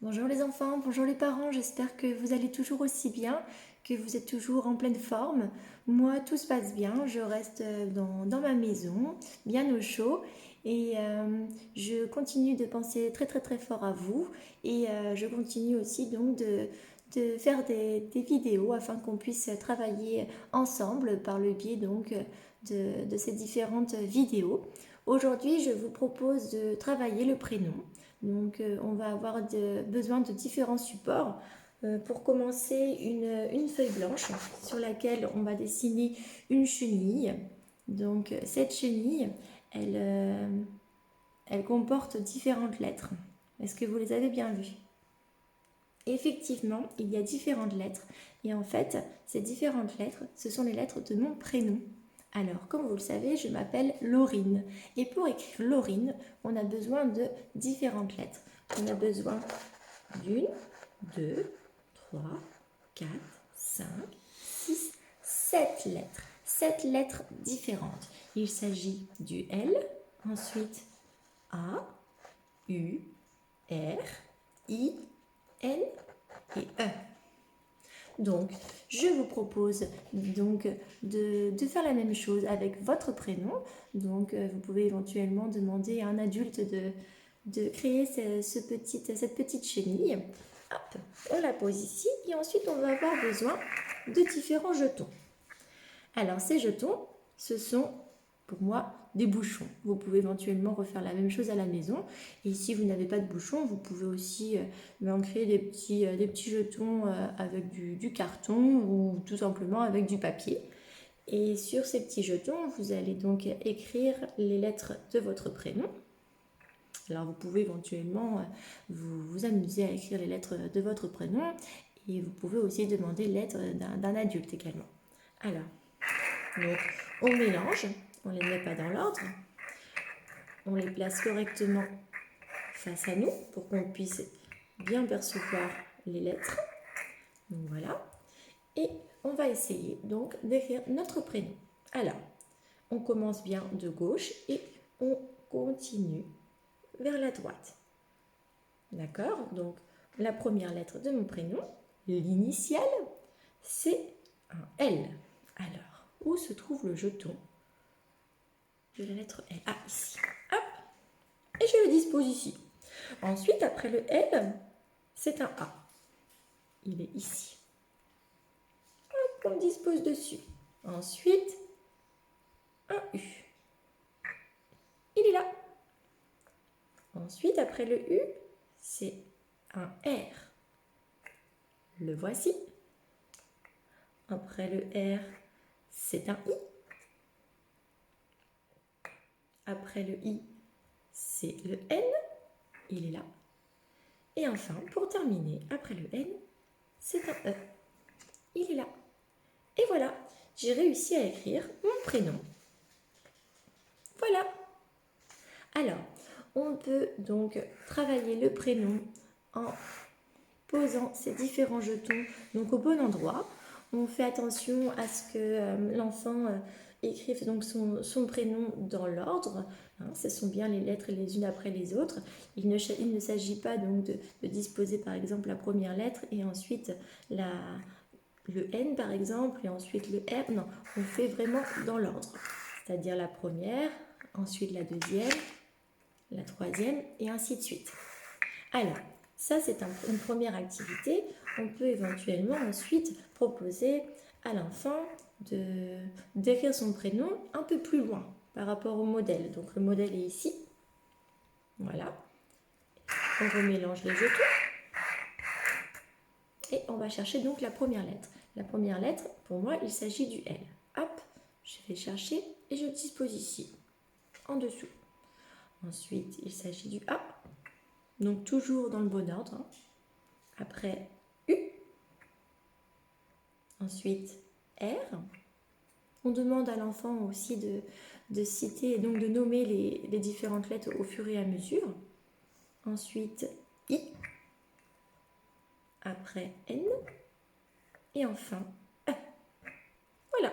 Bonjour les enfants, bonjour les parents, j'espère que vous allez toujours aussi bien, que vous êtes toujours en pleine forme. Moi, tout se passe bien, je reste dans ma maison, bien au chaud, et je continue de penser très très très fort à vous, et je continue aussi donc de faire des vidéos afin qu'on puisse travailler ensemble par le biais donc de ces différentes vidéos. Aujourd'hui, je vous propose de travailler le prénom. Donc, on va avoir besoin de différents supports. Pour commencer, une feuille blanche sur laquelle on va dessiner une chenille. Donc, cette chenille, elle comporte différentes lettres. Est-ce que vous les avez bien vues? Effectivement, il y a différentes lettres. Et en fait, ces différentes lettres, ce sont les lettres de mon prénom. Alors, comme vous le savez, je m'appelle Laurine. Et pour écrire Laurine, on a besoin de différentes lettres. On a besoin d'une, deux, trois, quatre, cinq, six, sept lettres. Sept lettres différentes. Il s'agit du L, ensuite A, U, R, I, N et E. Donc, je vous propose donc de faire la même chose avec votre prénom. Donc, vous pouvez éventuellement demander à un adulte de créer cette petite chenille. Hop, on la pose ici et ensuite on va avoir besoin de différents jetons. Alors, ces jetons, ce sont pour moi des bouchons. Vous pouvez éventuellement refaire la même chose à la maison. Et si vous n'avez pas de bouchons, vous pouvez aussi en créer des petits jetons avec du carton ou tout simplement avec du papier. Et sur ces petits jetons, vous allez donc écrire les lettres de votre prénom. Alors vous pouvez éventuellement vous amuser à écrire les lettres de votre prénom et vous pouvez aussi demander l'aide d'un adulte également. Alors, donc on mélange. On ne les met pas dans l'ordre. On les place correctement face à nous pour qu'on puisse bien percevoir les lettres. Donc voilà. Et on va essayer donc d'écrire notre prénom. Alors, on commence bien de gauche et on continue vers la droite. D'accord? Donc, la première lettre de mon prénom, l'initiale, c'est un L. Alors, où se trouve le jeton de la lettre L? Ah, ici. Hop. Et je le dispose ici. Ensuite, après le L, c'est un A. Il est ici. Hop, on le dispose dessus. Ensuite, un U. Il est là. Ensuite, après le U, c'est un R. Le voici. Après le R, c'est un I. Après le I, c'est le N. Il est là. Et enfin, pour terminer, après le N, c'est un E. Il est là. Et voilà, j'ai réussi à écrire mon prénom. Voilà. Alors, on peut donc travailler le prénom en posant ces différents jetons donc au bon endroit. On fait attention à ce que l'enfant écrive donc son prénom dans l'ordre. Hein, ce sont bien les lettres les unes après les autres. Il ne s'agit pas donc de disposer par exemple la première lettre et ensuite le N par exemple et ensuite le R. Non, on fait vraiment dans l'ordre. C'est-à-dire la première, ensuite la deuxième, la troisième et ainsi de suite. Alors, ça c'est une première activité. On peut éventuellement ensuite proposer à l'enfant d'écrire son prénom un peu plus loin par rapport au modèle. Donc le modèle est ici. Voilà. On remélange les jetons. Et on va chercher donc la première lettre. La première lettre, pour moi, il s'agit du L. Hop, je vais chercher et je le dispose ici, en dessous. Ensuite, il s'agit du A. Donc toujours dans le bon ordre. Hein. Après, U. Ensuite, R. On demande à l'enfant aussi de citer et donc de nommer les différentes lettres au fur et à mesure. Ensuite, I. Après, N. Et enfin, E. Voilà.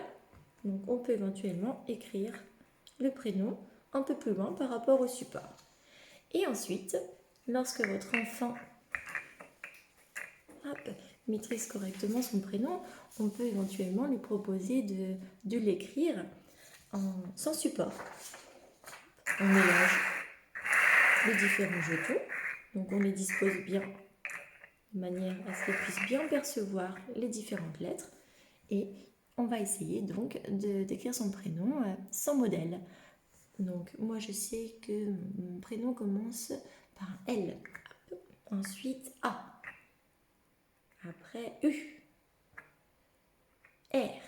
Donc on peut éventuellement écrire le prénom un peu plus loin par rapport au support. Et ensuite, lorsque votre enfant maîtrise correctement son prénom, on peut éventuellement lui proposer de l'écrire sans support. On mélange les différents jetons, donc on les dispose bien de manière à ce qu'elle puisse bien percevoir les différentes lettres et on va essayer donc d'écrire son prénom sans modèle. Donc moi je sais que mon prénom commence par un L, ensuite A, après U, R,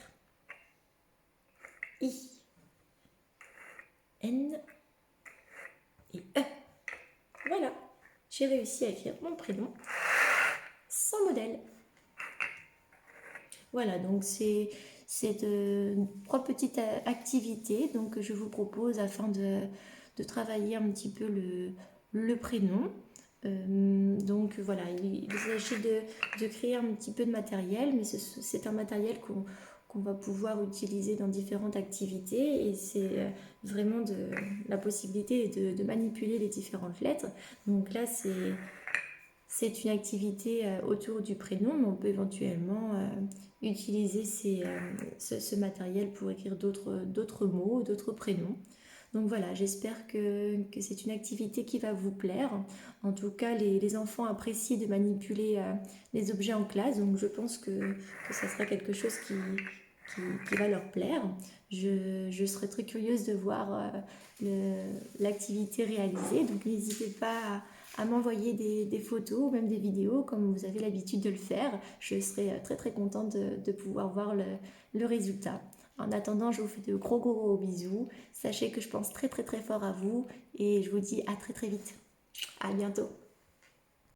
I, N et E. Voilà, j'ai réussi à écrire mon prénom sans modèle. Voilà, donc c'est trois petites activités donc, que je vous propose afin de travailler un petit peu le prénom. Donc voilà, il s'agit de créer un petit peu de matériel, mais c'est un matériel qu'on va pouvoir utiliser dans différentes activités et c'est vraiment la possibilité de manipuler les différentes lettres. Donc là, c'est une activité autour du prénom, mais on peut éventuellement utiliser ce matériel pour écrire d'autres mots, d'autres prénoms. Donc voilà, j'espère que c'est une activité qui va vous plaire. En tout cas, les enfants apprécient de manipuler les objets en classe, donc je pense que ça sera quelque chose qui va leur plaire. Je serais très curieuse de voir l'activité réalisée, donc n'hésitez pas à m'envoyer des photos ou même des vidéos comme vous avez l'habitude de le faire. Je serai très très contente de pouvoir voir le résultat. En attendant, je vous fais de gros bisous. Sachez que je pense très très très fort à vous et je vous dis à très très vite. À bientôt.